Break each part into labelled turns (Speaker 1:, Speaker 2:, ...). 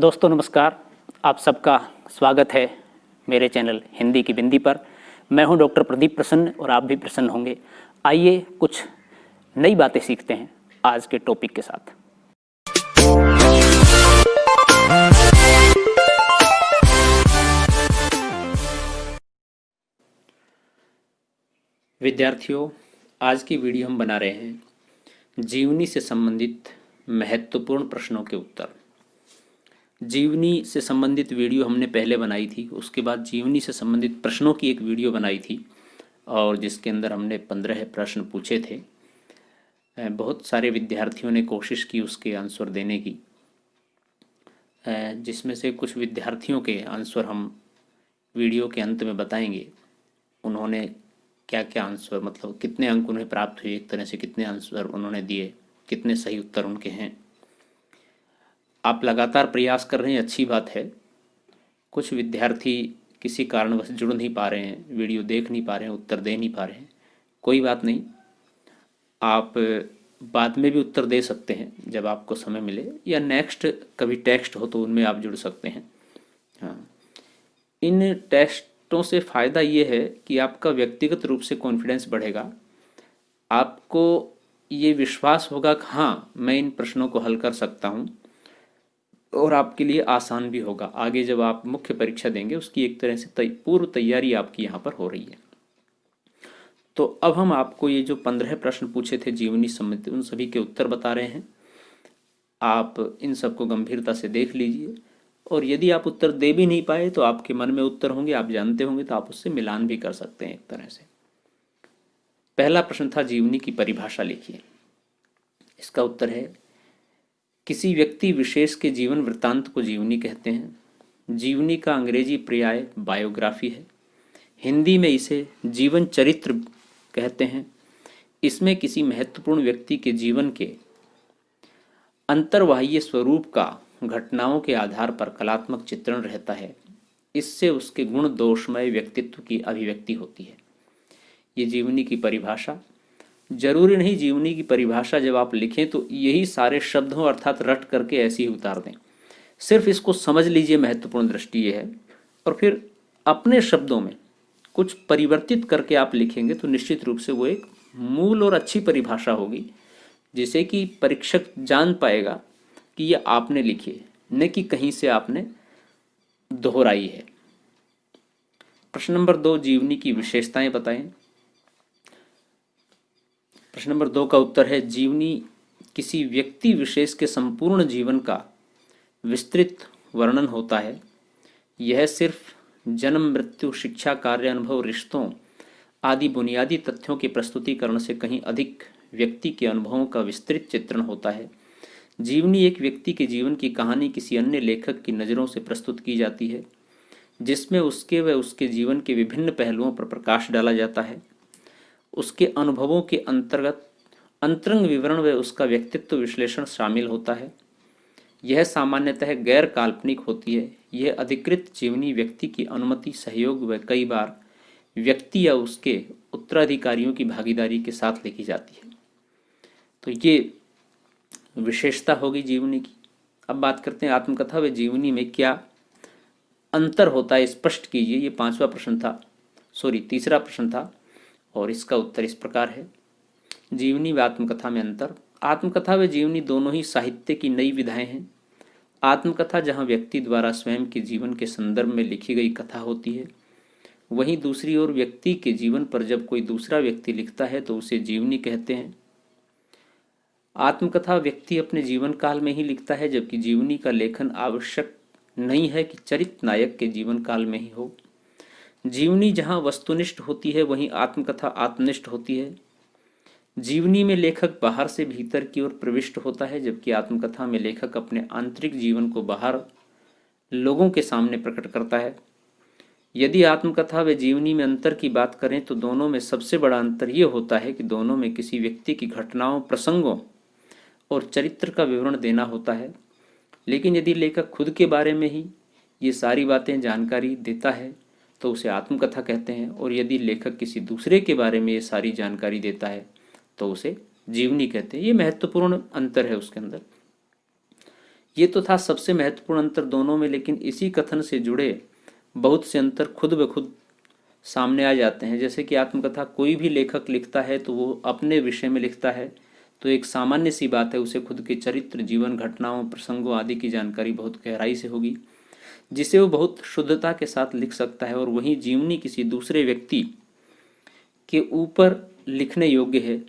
Speaker 1: दोस्तों नमस्कार। आप सबका स्वागत है मेरे चैनल हिंदी की बिंदी पर। मैं हूं डॉक्टर प्रदीप प्रसन्न और आप भी प्रसन्न होंगे। आइए कुछ नई बातें सीखते हैं आज के टॉपिक के साथ। विद्यार्थियों, आज की वीडियो हम बना रहे हैं जीवनी से संबंधित महत्वपूर्ण प्रश्नों के उत्तर। जीवनी से संबंधित वीडियो हमने पहले बनाई थी, उसके बाद जीवनी से संबंधित प्रश्नों की एक वीडियो बनाई थी और जिसके अंदर हमने 15 प्रश्न पूछे थे। बहुत सारे विद्यार्थियों ने कोशिश की उसके आंसर देने की, जिसमें से कुछ विद्यार्थियों के आंसर हम वीडियो के अंत में बताएंगे। उन्होंने क्या क्या आंसर, मतलब कितने अंक उन्हें प्राप्त हुए, एक तरह से कितने आंसर उन्होंने दिए, कितने सही उत्तर उनके हैं। आप लगातार प्रयास कर रहे हैं, अच्छी बात है। कुछ विद्यार्थी किसी कारणवश जुड़ नहीं पा रहे हैं, वीडियो देख नहीं पा रहे हैं, उत्तर दे नहीं पा रहे हैं। कोई बात नहीं, आप बाद में भी उत्तर दे सकते हैं जब आपको समय मिले, या नेक्स्ट कभी टेक्स्ट हो तो उनमें आप जुड़ सकते हैं। हाँ, इन टेस्टों से फ़ायदा ये है कि आपका व्यक्तिगत रूप से कॉन्फिडेंस बढ़ेगा। आपको ये विश्वास होगा कि हाँ, मैं इन प्रश्नों को हल कर सकता हूँ और आपके लिए आसान भी होगा। आगे जब आप मुख्य परीक्षा देंगे उसकी एक तरह से पूर्व तैयारी आपकी यहाँ पर हो रही है। तो अब हम आपको ये जो 15 प्रश्न पूछे थे जीवनी संबंधित, उन सभी के उत्तर बता रहे हैं। आप इन सबको गंभीरता से देख लीजिए और यदि आप उत्तर दे भी नहीं पाए तो आपके मन में उत्तर होंगे, आप जानते होंगे, तो आप उससे मिलान भी कर सकते हैं एक तरह से। पहला प्रश्न था जीवनी की परिभाषा लिखिए। इसका उत्तर है किसी व्यक्ति विशेष के जीवन वृत्तांत को जीवनी कहते हैं। जीवनी का अंग्रेजी पर्याय बायोग्राफी है। हिंदी में इसे जीवन चरित्र कहते हैं। इसमें किसी महत्वपूर्ण व्यक्ति के जीवन के अंतर्बाह्य स्वरूप का घटनाओं के आधार पर कलात्मक चित्रण रहता है। इससे उसके गुण दोषमय व्यक्तित्व की अभिव्यक्ति होती है। ये जीवनी की परिभाषा। जरूरी नहीं जीवनी की परिभाषा जब आप लिखें तो यही सारे शब्द हों, अर्थात रट करके ऐसे ही उतार दें। सिर्फ इसको समझ लीजिए, महत्वपूर्ण दृष्टि ये है। और फिर अपने शब्दों में कुछ परिवर्तित करके आप लिखेंगे तो निश्चित रूप से वो एक मूल और अच्छी परिभाषा होगी, जिसे कि परीक्षक जान पाएगा कि ये आपने लिखी है, न कि कहीं से आपने दोहराई है। प्रश्न नंबर 2, जीवनी की विशेषताएं बताएं। प्रश्न नंबर 2 का उत्तर है जीवनी किसी व्यक्ति विशेष के संपूर्ण जीवन का विस्तृत वर्णन होता है। यह सिर्फ जन्म, मृत्यु, शिक्षा, कार्य, अनुभव, रिश्तों आदि बुनियादी तथ्यों के प्रस्तुतिकरण से कहीं अधिक व्यक्ति के अनुभवों का विस्तृत चित्रण होता है। जीवनी एक व्यक्ति के जीवन की कहानी किसी अन्य लेखक की नज़रों से प्रस्तुत की जाती है, जिसमें उसके व उसके जीवन के विभिन्न पहलुओं पर प्रकाश डाला जाता है। उसके अनुभवों के अंतर्गत अंतरंग विवरण व उसका व्यक्तित्व विश्लेषण शामिल होता है। यह सामान्यतः गैर काल्पनिक होती है। यह अधिकृत जीवनी व्यक्ति की अनुमति, सहयोग व कई बार व्यक्ति या उसके उत्तराधिकारियों की भागीदारी के साथ लिखी जाती है। तो ये विशेषता होगी जीवनी की। अब बात करते हैं आत्मकथा व जीवनी में क्या अंतर होता है, स्पष्ट कीजिए। ये 5वां प्रश्न था, तीसरा प्रश्न था और इसका उत्तर इस प्रकार है। जीवनी व आत्मकथा में अंतर। आत्मकथा व जीवनी दोनों ही साहित्य की नई विधाएं हैं। आत्मकथा जहां व्यक्ति द्वारा स्वयं के जीवन के संदर्भ में लिखी गई कथा होती है, वहीं दूसरी ओर व्यक्ति के जीवन पर जब कोई दूसरा व्यक्ति लिखता है तो उसे जीवनी कहते हैं। आत्मकथा व्यक्ति अपने जीवन काल में ही लिखता है, जबकि जीवनी का लेखन आवश्यक नहीं है कि चरित्र नायक के जीवन काल में ही हो। जीवनी जहां वस्तुनिष्ठ होती है वहीं आत्मकथा आत्मनिष्ठ होती है। जीवनी में लेखक बाहर से भीतर की ओर प्रविष्ट होता है, जबकि आत्मकथा में लेखक अपने आंतरिक जीवन को बाहर लोगों के सामने प्रकट करता है। यदि आत्मकथा व जीवनी में अंतर की बात करें तो दोनों में सबसे बड़ा अंतर ये होता है कि दोनों में किसी व्यक्ति की घटनाओं, प्रसंगों और चरित्र का विवरण देना होता है। लेकिन यदि लेखक खुद के बारे में ही ये सारी बातें, जानकारी देता है तो उसे आत्मकथा कहते हैं, और यदि लेखक किसी दूसरे के बारे में ये सारी जानकारी देता है तो उसे जीवनी कहते हैं। ये महत्वपूर्ण अंतर है उसके अंदर। ये तो था सबसे महत्वपूर्ण अंतर दोनों में, लेकिन इसी कथन से जुड़े बहुत से अंतर खुद ब खुद सामने आ जाते हैं। जैसे कि आत्मकथा कोई भी लेखक लिखता है तो वो अपने विषय में लिखता है, तो एक सामान्य सी बात है उसे खुद के चरित्र, जीवन, घटनाओं, प्रसंगों आदि की जानकारी बहुत गहराई से होगी, जिसे वो बहुत शुद्धता के साथ लिख सकता है। और वहीं जीवनी किसी दूसरे व्यक्ति के ऊपर लिखने योग्य है,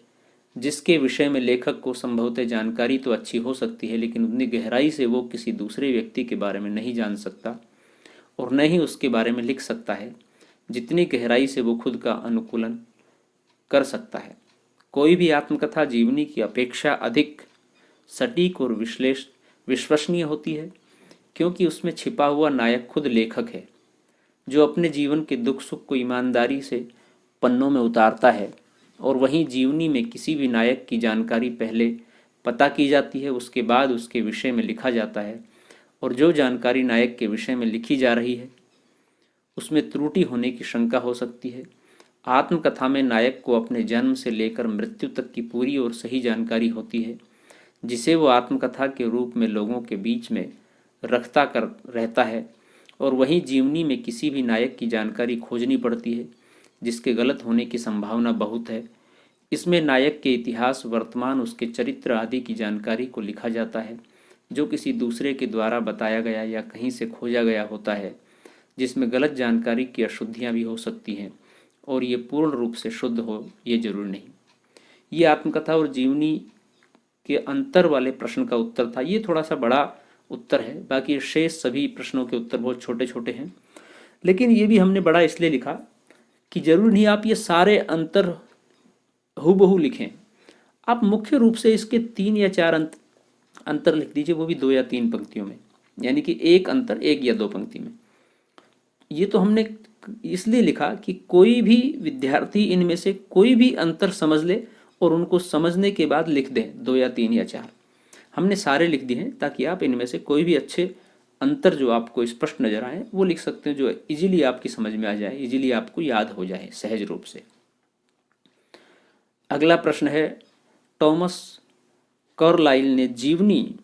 Speaker 1: जिसके विषय में लेखक को संभवतः जानकारी तो अच्छी हो सकती है, लेकिन उतनी गहराई से वो किसी दूसरे व्यक्ति के बारे में नहीं जान सकता और न ही उसके बारे में लिख सकता है जितनी गहराई से वो खुद का अनुकूलन कर सकता है। कोई भी आत्मकथा जीवनी की अपेक्षा अधिक सटीक और विश्वसनीय होती है, क्योंकि उसमें छिपा हुआ नायक खुद लेखक है, जो अपने जीवन के दुख सुख को ईमानदारी से पन्नों में उतारता है। और वहीं जीवनी में किसी भी नायक की जानकारी पहले पता की जाती है, उसके बाद उसके विषय में लिखा जाता है, और जो जानकारी नायक के विषय में लिखी जा रही है उसमें त्रुटि होने की शंका हो सकती है। आत्मकथा में नायक को अपने जन्म से लेकर मृत्यु तक की पूरी और सही जानकारी होती है, जिसे वो आत्मकथा के रूप में लोगों के बीच में रखता कर रहता है। और वहीं जीवनी में किसी भी नायक की जानकारी खोजनी पड़ती है, जिसके गलत होने की संभावना बहुत है। इसमें नायक के इतिहास, वर्तमान, उसके चरित्र आदि की जानकारी को लिखा जाता है, जो किसी दूसरे के द्वारा बताया गया या कहीं से खोजा गया होता है, जिसमें गलत जानकारी की अशुद्धियाँ भी हो सकती हैं और ये पूर्ण रूप से शुद्ध हो ये जरूरी नहीं। ये आत्मकथा और जीवनी के अंतर वाले प्रश्न का उत्तर था। ये थोड़ा सा बड़ा उत्तर है, बाकी शेष सभी प्रश्नों के उत्तर बहुत छोटे छोटे हैं, लेकिन ये भी हमने बड़ा इसलिए लिखा कि जरूरी नहीं आप ये सारे अंतर हूबहू लिखें। आप मुख्य रूप से इसके 3 या 4 अंतर लिख दीजिए, वो भी 2 या 3 पंक्तियों में, यानी कि एक अंतर 1 या 2 पंक्ति में। ये तो हमने इसलिए लिखा कि कोई भी विद्यार्थी इनमें से कोई भी अंतर समझ ले और उनको समझने के बाद लिख दें 2 या 3 या 4। हमने सारे लिख दिए हैं ताकि आप इनमें से कोई भी अच्छे अंतर जो आपको स्पष्ट नजर आए वो लिख सकते हैं, जो इजीली आपकी समझ में आ जाए, इजीली आपको याद हो जाए सहज रूप से। अगला प्रश्न है, टॉमस कार्लाइल ने जीवनी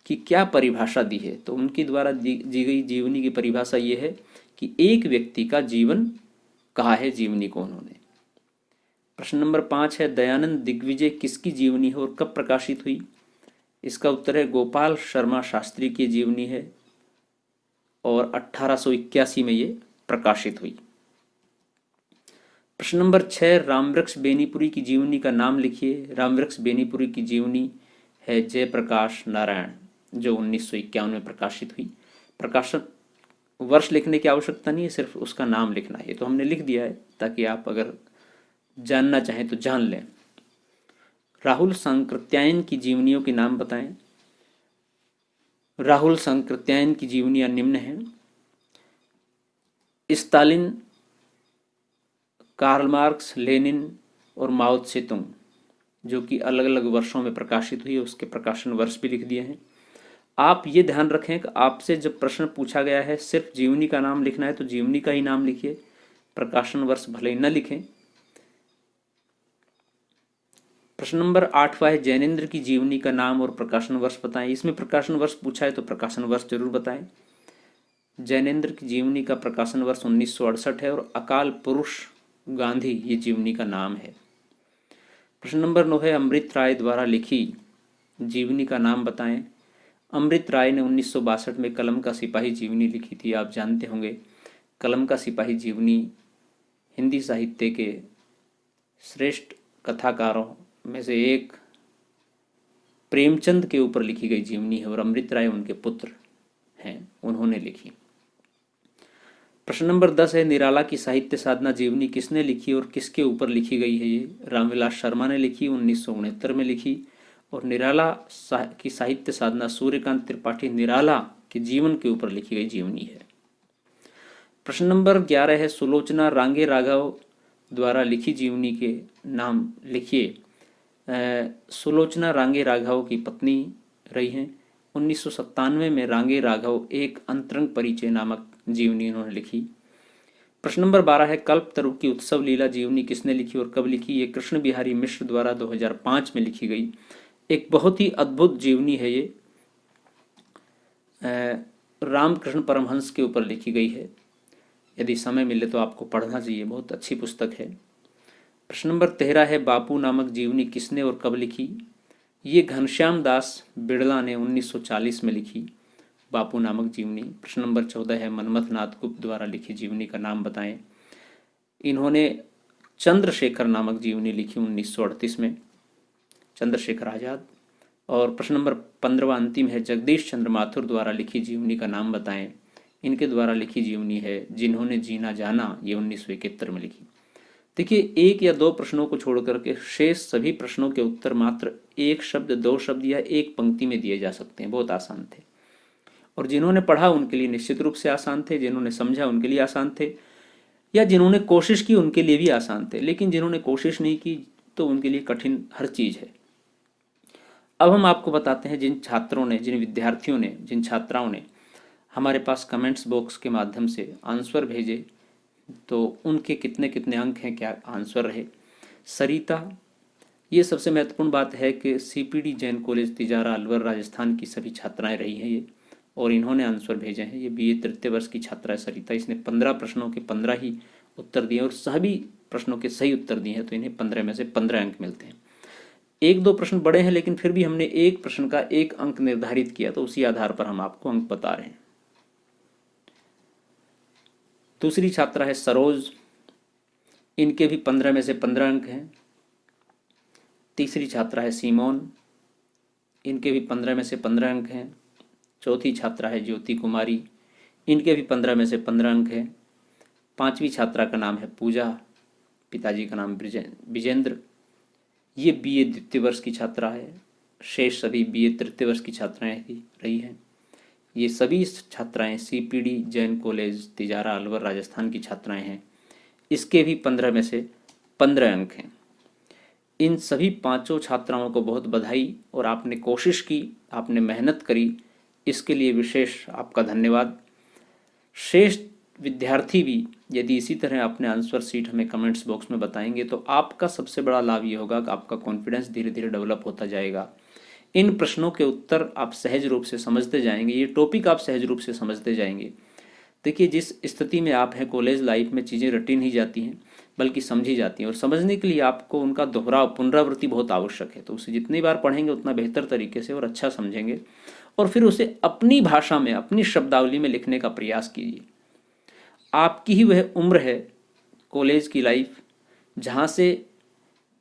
Speaker 1: की क्या परिभाषा दी है? तो उनके द्वारा दी गई जीवनी की परिभाषा ये है कि एक व्यक्ति का जीवन कहा है जीवनी को उन्होंने। प्रश्न नंबर 5 है, दयानंद दिग्विजय किसकी जीवनी है और कब प्रकाशित हुई? इसका उत्तर है गोपाल शर्मा शास्त्री की जीवनी है और 1881 में ये प्रकाशित हुई। प्रश्न नंबर 6, रामवृक्ष बेनीपुरी की जीवनी का नाम लिखिए। रामवृक्ष बेनीपुरी की जीवनी है जयप्रकाश नारायण, जो 1951 में प्रकाशित हुई। प्रकाशन वर्ष लिखने की आवश्यकता नहीं है, सिर्फ उसका नाम लिखना है। तो हमने लिख दिया है ताकि आप अगर जानना चाहें तो जान लें। राहुल सांकृत्यायन की जीवनियों के नाम बताएं। राहुल सांकृत्यायन की जीवनियां निम्न हैं: स्टालिन, कार्ल मार्क्स, लेनिन और माओ त्से-तुंग, जो कि अलग अलग वर्षों में प्रकाशित हुई है, उसके प्रकाशन वर्ष भी लिख दिए हैं। आप ये ध्यान रखें कि आपसे जब प्रश्न पूछा गया है सिर्फ जीवनी का नाम लिखना है तो जीवनी का ही नाम लिखिए, प्रकाशन वर्ष भले ही न लिखें। प्रश्न नंबर 8वां है, जैनेन्द्र की जीवनी का नाम और प्रकाशन वर्ष बताएं। इसमें प्रकाशन वर्ष पूछा है तो प्रकाशन वर्ष जरूर बताएं। जैनेन्द्र की जीवनी का प्रकाशन वर्ष 1968 है और अकाल पुरुष गांधी ये जीवनी का नाम है। प्रश्न नंबर 9 है, अमृत राय द्वारा लिखी जीवनी का नाम बताएं। अमृत राय ने 1962 में कलम का सिपाही जीवनी लिखी थी। आप जानते होंगे कलम का सिपाही जीवनी हिंदी साहित्य के श्रेष्ठ कथाकारों में से एक प्रेमचंद के ऊपर लिखी गई जीवनी है और अमृत राय उनके पुत्र हैं, उन्होंने लिखी। प्रश्न नंबर 10 है, निराला की साहित्य साधना जीवनी किसने लिखी और किसके ऊपर लिखी गई है? ये रामविलास शर्मा ने लिखी, 1969 में लिखी। और निराला की साहित्य साधना सूर्यकांत त्रिपाठी निराला के जीवन के ऊपर लिखी गई जीवनी है। प्रश्न नंबर 11 है, सुलोचना रांगे राघव द्वारा लिखी जीवनी के नाम लिखिए। सुलोचना रांगे राघव की पत्नी रही हैं। 1997 में रांगे राघव एक अंतरंग परिचय नामक जीवनी उन्होंने लिखी। प्रश्न नंबर 12 है, कल्पतरु की उत्सव लीला जीवनी किसने लिखी और कब लिखी? ये कृष्ण बिहारी मिश्र द्वारा 2005 में लिखी गई एक बहुत ही अद्भुत जीवनी है ये। रामकृष्ण परमहंस के ऊपर लिखी गई है। यदि समय मिले तो आपको पढ़ना चाहिए, बहुत अच्छी पुस्तक है। प्रश्न नंबर 13 है, बापू नामक जीवनी किसने और कब लिखी? ये घनश्याम दास बिड़ला ने 1940 में लिखी बापू नामक जीवनी। प्रश्न नंबर 14 है, मनमथ नाथ गुप्त द्वारा लिखी जीवनी का नाम बताएं। इन्होंने चंद्रशेखर नामक जीवनी लिखी 1938 में, चंद्रशेखर आजाद। और प्रश्न नंबर 15 अंतिम है, जगदीश चंद्र माथुर द्वारा लिखी जीवनी का नाम बताएं। इनके द्वारा लिखी जीवनी है जिन्होंने जीना जाना, ये 1971 में लिखी। देखिए, एक या दो प्रश्नों को छोड़ करके शेष सभी प्रश्नों के उत्तर मात्र एक शब्द, दो शब्द या एक पंक्ति में दिए जा सकते हैं। बहुत आसान थे, और जिन्होंने पढ़ा उनके लिए निश्चित रूप से आसान थे, जिन्होंने समझा उनके लिए आसान थे, या जिन्होंने कोशिश की उनके लिए भी आसान थे। लेकिन जिन्होंने कोशिश नहीं की तो उनके लिए कठिन हर चीज़ है। अब हम आपको बताते हैं, जिन छात्रों ने, जिन विद्यार्थियों ने, जिन छात्राओं ने हमारे पास कमेंट्स बॉक्स के माध्यम से आंसर भेजे, तो उनके कितने कितने अंक हैं, क्या आंसर रहे। सरिता, ये सबसे महत्वपूर्ण बात है कि CPD जैन कॉलेज तिजारा अलवर राजस्थान की सभी छात्राएं रही हैं ये, और इन्होंने आंसर भेजे हैं। ये BA तृतीय वर्ष की छात्रा है सरिता। इसने 15 प्रश्नों के 15 ही उत्तर दिए और सभी प्रश्नों के सही उत्तर दिए हैं, तो इन्हें 15 में से 15 अंक मिलते हैं। एक दो प्रश्न बड़े हैं, लेकिन फिर भी हमने एक प्रश्न का 1 अंक निर्धारित किया, तो उसी आधार पर हम आपको अंक बता रहे हैं। दूसरी छात्रा है सरोज, इनके भी 15 में से 15 अंक हैं। तीसरी छात्रा है सीमोन, इनके भी 15 में से 15 अंक हैं। चौथी छात्रा है ज्योति कुमारी, इनके भी 15 में से 15 अंक हैं। पांचवी छात्रा का नाम है पूजा, पिताजी का नाम विजेंद्र, ये BA द्वितीय वर्ष की छात्रा है। शेष सभी BA तृतीय वर्ष की छात्राएं रही हैं। ये सभी छात्राएं CPD जैन कॉलेज तिजारा अलवर राजस्थान की छात्राएं हैं। इसके भी 15 में से 15 अंक हैं। इन सभी पांचों छात्राओं को बहुत बधाई, और आपने कोशिश की, आपने मेहनत करी, इसके लिए विशेष आपका धन्यवाद। शेष विद्यार्थी भी यदि इसी तरह अपने आंसर सीट हमें कमेंट्स बॉक्स में बताएंगे तो आपका सबसे बड़ा लाभ ये होगा कि आपका कॉन्फिडेंस धीरे धीरे डेवलप होता जाएगा। इन प्रश्नों के उत्तर आप सहज रूप से समझते जाएंगे, ये टॉपिक आप सहज रूप से समझते जाएंगे। देखिए, जिस स्थिति में आप हैं, कॉलेज लाइफ में चीज़ें रटी नहीं जाती हैं बल्कि समझी जाती हैं, और समझने के लिए आपको उनका दोहराव, पुनरावृत्ति बहुत आवश्यक है। तो उसे जितनी बार पढ़ेंगे उतना बेहतर तरीके से और अच्छा समझेंगे, और फिर उसे अपनी भाषा में, अपनी शब्दावली में लिखने का प्रयास कीजिए। आपकी ही वह उम्र है, कॉलेज की लाइफ, जहाँ से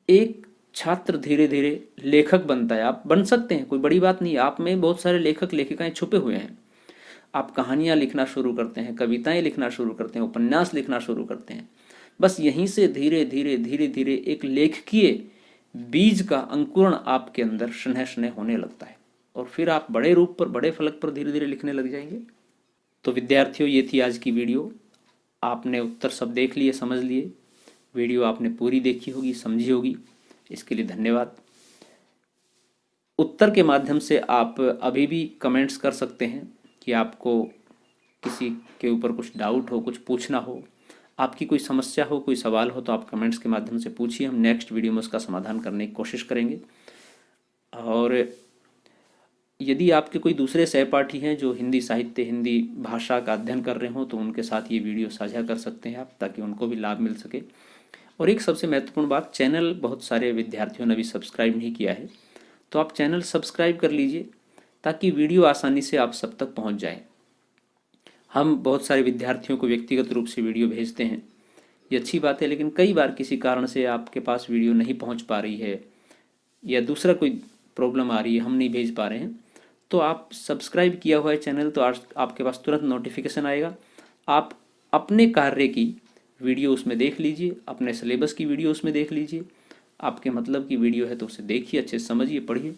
Speaker 1: एक छात्र धीरे धीरे लेखक बनता है। आप बन सकते हैं, कोई बड़ी बात नहीं। आप में बहुत सारे लेखक लेखिकाएं छुपे हुए हैं। आप कहानियाँ लिखना शुरू करते हैं, कविताएं लिखना शुरू करते हैं, उपन्यास लिखना शुरू करते हैं। बस यहीं से धीरे धीरे धीरे धीरे एक लेखकीय बीज का अंकुरण आपके अंदर स्नेह स्नेह होने लगता है, और फिर आप बड़े रूप पर, बड़े फलक पर धीरे धीरे लिखने लग जाएंगे। तो विद्यार्थियों, ये थी आज की वीडियो। आपने उत्तर सब देख लिए, समझ लिए। वीडियो आपने पूरी देखी होगी, समझी होगी, इसके लिए धन्यवाद। उत्तर के माध्यम से आप अभी भी कमेंट्स कर सकते हैं कि आपको किसी के ऊपर कुछ डाउट हो, कुछ पूछना हो, आपकी कोई समस्या हो, कोई सवाल हो, तो आप कमेंट्स के माध्यम से पूछिए। हम नेक्स्ट वीडियो में उसका समाधान करने की कोशिश करेंगे। और यदि आपके कोई दूसरे सहपाठी हैं जो हिंदी साहित्य, हिंदी भाषा का अध्ययन कर रहे हो, तो उनके साथ ये वीडियो साझा कर सकते हैं आप, ताकि उनको भी लाभ मिल सके। और एक सबसे महत्वपूर्ण बात, चैनल बहुत सारे विद्यार्थियों ने अभी सब्सक्राइब नहीं किया है, तो आप चैनल सब्सक्राइब कर लीजिए, ताकि वीडियो आसानी से आप सब तक पहुंच जाए। हम बहुत सारे विद्यार्थियों को व्यक्तिगत रूप से वीडियो भेजते हैं, ये अच्छी बात है, लेकिन कई बार किसी कारण से आपके पास वीडियो नहीं पहुंच पा रही है, या दूसरा कोई प्रॉब्लम आ रही है, हम नहीं भेज पा रहे हैं, तो आप सब्सक्राइब किया हुआ है चैनल, तो आज आपके पास तुरंत नोटिफिकेशन आएगा। आप अपने कार्य की वीडियो उसमें देख लीजिए, अपने सिलेबस की वीडियो उसमें देख लीजिए। आपके मतलब की वीडियो है तो उसे देखिए, अच्छे से समझिए, पढ़िए।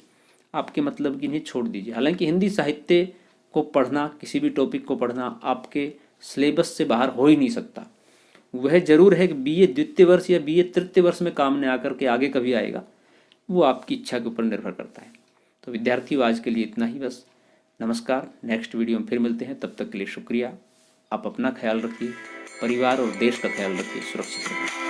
Speaker 1: आपके मतलब की नहीं छोड़ दीजिए। हालांकि हिंदी साहित्य को पढ़ना, किसी भी टॉपिक को पढ़ना आपके सिलेबस से बाहर हो ही नहीं सकता। वह जरूर है कि BA द्वितीय वर्ष या BA तृतीय वर्ष में काम में आकर के आगे कभी आएगा, वो आपकी इच्छा के ऊपर निर्भर करता है। तो विद्यार्थियों, आज के लिए इतना ही बस। नमस्कार, नेक्स्ट वीडियो में फिर मिलते हैं। तब तक के लिए शुक्रिया। आप अपना ख्याल रखिए, परिवार और देश का ख्याल रखिए, सुरक्षित रखिए।